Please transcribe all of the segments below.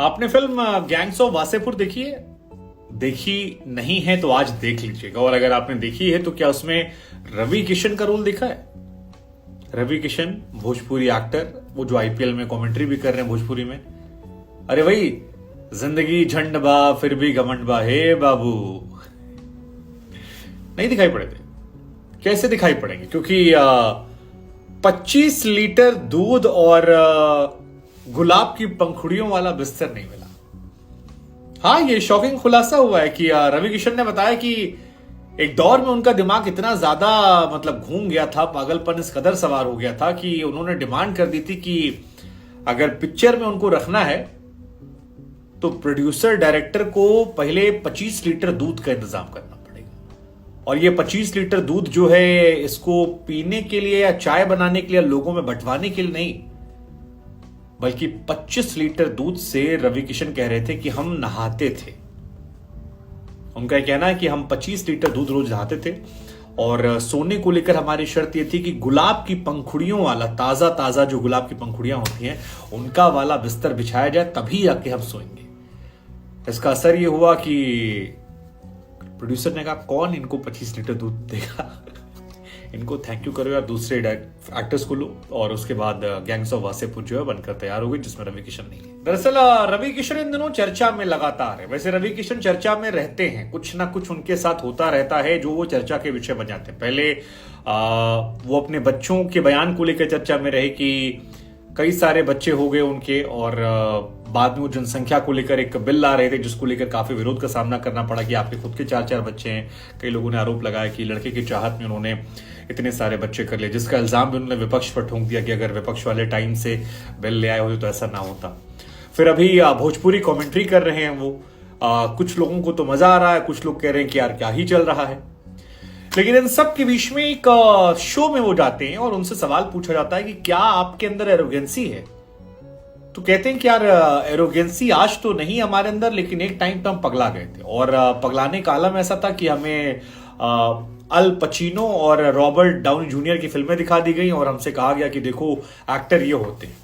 आपने film gangs of Wasseypur देखी है? देखी नहीं है तो आज देख लीजिएगा। और अगर आपने देखी है तो क्या उसमें रवि किशन का रोल देखा है? रवि किशन भोजपुरी एक्टर, वो जो आईपीएल में कमेंट्री भी कर रहे हैं भोजपुरी में। अरे भाई, जिंदगी झंड बा फिर भी घमंड बा, हे बाबू। नहीं दिखाई पड़े थे? कैसे दिखाई पड़ेंगे? क्योंकि 25 लीटर दूध और गुलाब की पंखुड़ियों वाला बिस्तर नहीं मिला। हाँ, ये शॉकिंग खुलासा हुआ है कि रवि किशन ने बताया कि एक दौर में उनका दिमाग इतना ज्यादा घूम गया था, पागलपन इस कदर सवार हो गया था कि उन्होंने डिमांड कर दी थी कि अगर पिक्चर में उनको रखना है तो प्रोड्यूसर डायरेक्टर को पहले 25 लीटर दूध का इंतजाम करना पड़ेगा। और ये 25 लीटर दूध जो है, इसको पीने के लिए या चाय बनाने के लिए, लोगों में बंटवाने के लिए नहीं, बल्कि 25 लीटर दूध से रवि किशन कह रहे थे कि हम नहाते थे। उनका कहना है कि हम 25 लीटर दूध रोज नहाते थे और सोने को लेकर हमारी शर्त यह थी कि गुलाब की पंखुड़ियों वाला, ताजा ताजा जो गुलाब की पंखुड़ियां होती हैं, उनका वाला बिस्तर बिछाया जाए, तभी आके हम सोएंगे। इसका असर यह हुआ कि प्रोड्यूसर ने कहा कौन इनको 25 लीटर दूध देगा। इनको थैंक यू करो यार, दूसरे एक्टर्स को लो। और उसके बाद गैंग्स ऑफ वासेपुर जो है बनकर तैयार हो गई, जिसमें रवि किशन नहीं है। दरअसल रवि किशन इन दिनों चर्चा में लगातार है। वैसे रवि किशन चर्चा में रहते हैं, कुछ ना कुछ उनके साथ होता रहता है जो वो चर्चा के विषय बन जाते हैं। पहले वो अपने बच्चों के बयान को लेकर चर्चा में रहे कि कई सारे बच्चे हो गए उनके, और बाद में वो जनसंख्या को लेकर एक बिल ला रहे थे जिसको लेकर काफी विरोध का सामना करना पड़ा कि आपके खुद के 4-4 बच्चे हैं। कई लोगों ने आरोप लगाया कि लड़के की चाहत में उन्होंने इतने सारे बच्चे कर लिए, जिसका इल्जाम भी उन्होंने विपक्ष पर ठोंक दिया कि अगर विपक्ष वाले टाइम से बिल ले आए होते तो ऐसा ना होता। फिर अभी भोजपुरी कमेंट्री कर रहे हैं वो। कुछ लोगों को तो मजा आ रहा है, कुछ लोग कह रहे हैं कि यार क्या ही चल रहा है। लेकिन इन सब के बीच में एक शो में वो जाते हैं और उनसे सवाल पूछा जाता है कि क्या आपके अंदर एरोगेंसी है? तो कहते हैं कि यार एरोगेंसी आज तो नहीं हमारे अंदर, लेकिन एक टाइम पे हम पगला गए थे। और पगलाने का आलम ऐसा था कि हमें अल पचीनो और रॉबर्ट डाउनी जूनियर की फिल्में दिखा दी गई और हमसे कहा गया कि देखो एक्टर ये होते हैं।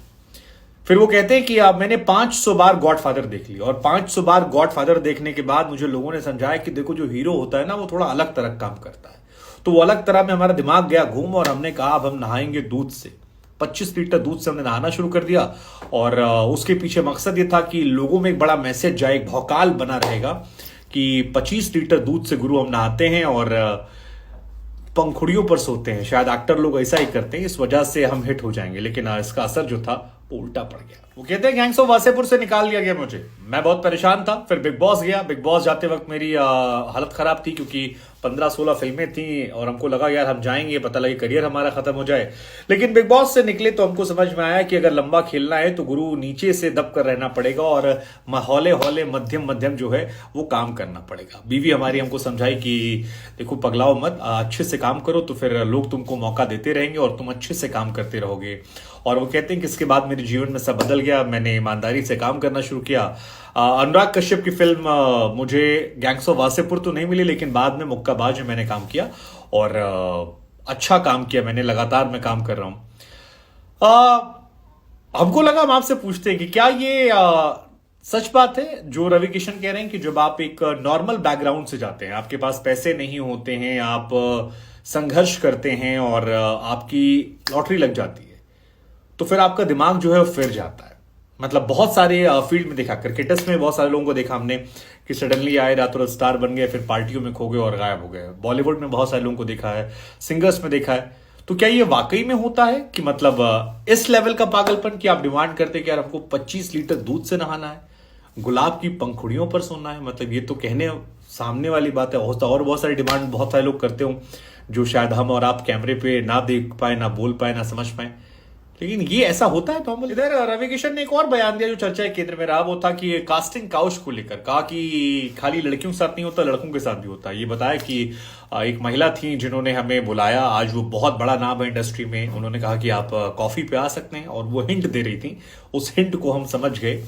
फिर वो कहते हैं कि मैंने 500 बार गॉडफादर देख ली, और 500 बार गॉडफादर देखने के बाद मुझे लोगों ने समझाया कि देखो जो हीरो होता है ना, वो थोड़ा अलग तरह काम करता है। तो वो अलग तरह में हमारा दिमाग गया घूम, और हमने कहा अब हम नहाएंगे दूध से। 25 लीटर दूध से हमने नहाना शुरू कर दिया। और उसके पीछे मकसद ये था कि लोगों में एक बड़ा मैसेज जाए, एक भौकाल बना रहेगा कि 25 लीटर दूध से गुरु हम नहाते हैं और पंखुड़ियों पर सोते हैं। शायद एक्टर लोग ऐसा ही करते हैं, इस वजह से हम हिट हो जाएंगे। लेकिन इसका असर जो था वो उल्टा पड़ गया। वो कहते हैं गैंग्स ऑफ वासेपुर से निकाल दिया गया मुझे, मैं बहुत परेशान था। फिर बिग बॉस गया। बिग बॉस जाते वक्त मेरी हालत खराब थी, क्योंकि 15-16 फिल्में थी और हमको लगा यार हम जाएंगे, पता लगे करियर हमारा खत्म हो जाए। लेकिन बिग बॉस से निकले तो हमको समझ में आया कि अगर लंबा खेलना है तो गुरु नीचे से दब कर रहना पड़ेगा और हौले हौले मध्यम जो है वो काम करना पड़ेगा। बीवी हमारी हमको समझाई कि देखो पगलाओ मत, अच्छे से काम करो तो फिर लोग तुमको मौका देते रहेंगे और तुम अच्छे से काम करते रहोगे। और वो कहते हैं कि इसके बाद मेरे जीवन में सब बदल गया, मैंने ईमानदारी से काम करना शुरू किया। अनुराग कश्यप की फिल्म मुझे गैंग्स ऑफ वासेपुर तो नहीं मिली, लेकिन बाद में मुक्काबाज में मैंने काम किया और अच्छा काम किया मैंने, लगातार मैं काम कर रहा हूं। हमको लगा हम आपसे पूछते हैं कि क्या ये सच बात है जो रवि किशन कह रहे हैं कि जब आप एक नॉर्मल बैकग्राउंड से जाते हैं, आपके पास पैसे नहीं होते हैं, आप संघर्ष करते हैं और आपकी लॉटरी लग जाती है, तो फिर आपका दिमाग जो है वो फिर जाता है। मतलब बहुत सारे फील्ड में देखा, क्रिकेटर्स में बहुत सारे लोगों को देखा हमने कि सडनली आए, रातों रात स्टार बन गए, फिर पार्टियों में खो गए और गायब हो गए। बॉलीवुड में बहुत सारे लोगों को देखा है, सिंगर्स में देखा है। तो क्या ये वाकई में होता है कि मतलब इस लेवल का पागलपन कि आप डिमांड करते कि यार हमको 25 लीटर दूध से नहाना है, गुलाब की पंखुड़ियों पर सोना है? मतलब ये तो कहने सामने वाली बात है। और बहुत सारी डिमांड बहुत सारे लोग करते हो जो शायद हम और आप कैमरे पे ना देख पाए, ना बोल पाए, ना समझ पाए, लेकिन ये ऐसा होता है नॉर्मल। इधर रवि किशन ने एक और बयान दिया जो चर्चा के केंद्र में रहा, वो था कि कास्टिंग काउच को लेकर कहा कि खाली लड़कियों के साथ नहीं होता, लड़कों के साथ भी होता है। ये बताया कि एक महिला थी जिन्होंने हमें बुलाया, आज वो बहुत बड़ा नाम है इंडस्ट्री में। उन्होंने कहा कि आप कॉफी पे आ सकते हैं, और वो हिंट दे रही थी। उस हिंट को हम समझ गए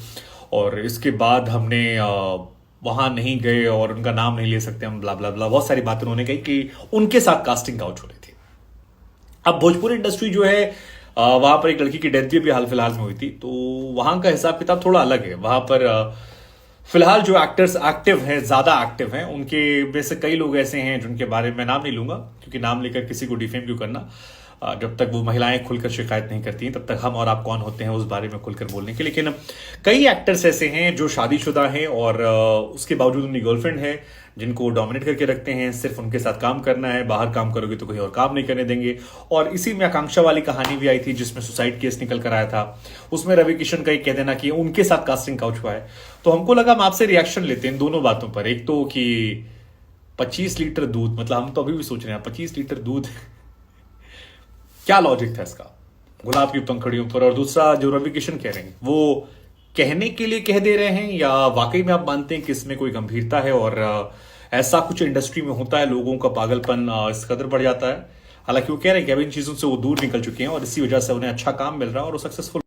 और इसके बाद हमने वहां नहीं गए और उनका नाम नहीं ले सकते हम, ब्ला ब्ला ब्ला, बहुत सारी बातें उन्होंने कही कि उनके साथ कास्टिंग काउच हो रही थी। अब भोजपुरी इंडस्ट्री जो है वहां पर एक लड़की की डेथ भी अभी हाल फिलहाल में हुई थी, तो वहां का हिसाब किताब थोड़ा अलग है। वहां पर फिलहाल जो एक्टर्स एक्टिव हैं, ज्यादा एक्टिव हैं, उनके में से कई लोग ऐसे हैं जिनके बारे में नाम नहीं लूंगा, क्योंकि नाम लेकर किसी को डिफेम क्यों करना। जब तक वो महिलाएं खुलकर शिकायत नहीं करती हैं, तब तक हम और आप कौन होते हैं उस बारे में खुलकर बोलने के। लेकिन कई एक्टर्स ऐसे हैं जो शादीशुदा हैं और उसके बावजूद उनकी गर्लफ्रेंड है जिनको डोमिनेट करके रखते हैं, सिर्फ उनके साथ काम करना है, बाहर काम करोगे तो कहीं और काम नहीं करने देंगे। और इसी में आकांक्षा वाली कहानी भी आई थी जिसमें सुसाइड केस निकल कर आया था, उसमें रवि किशन का ही कह देना कि उनके साथ कास्टिंग काउच हुआ है। तो हमको लगा हम आपसे रिएक्शन लेते हैं इन दोनों बातों पर। एक तो कि 25 लीटर दूध, मतलब हम तो अभी भी सोच रहे हैं 25 लीटर दूध क्या लॉजिक था इसका गुलाब की पंखुड़ियों पर। और दूसरा जो रवि किशन कह रहे हैं वो कहने के लिए कह दे रहे हैं या वाकई में आप मानते हैं कि इसमें कोई गंभीरता है और ऐसा कुछ इंडस्ट्री में होता है, लोगों का पागलपन इस कदर बढ़ जाता है। हालांकि वो कह रहे हैं कि अब इन चीजों से वो दूर निकल चुके हैं और इसी वजह से उन्हें अच्छा काम मिल रहा है और वो सक्सेसफुल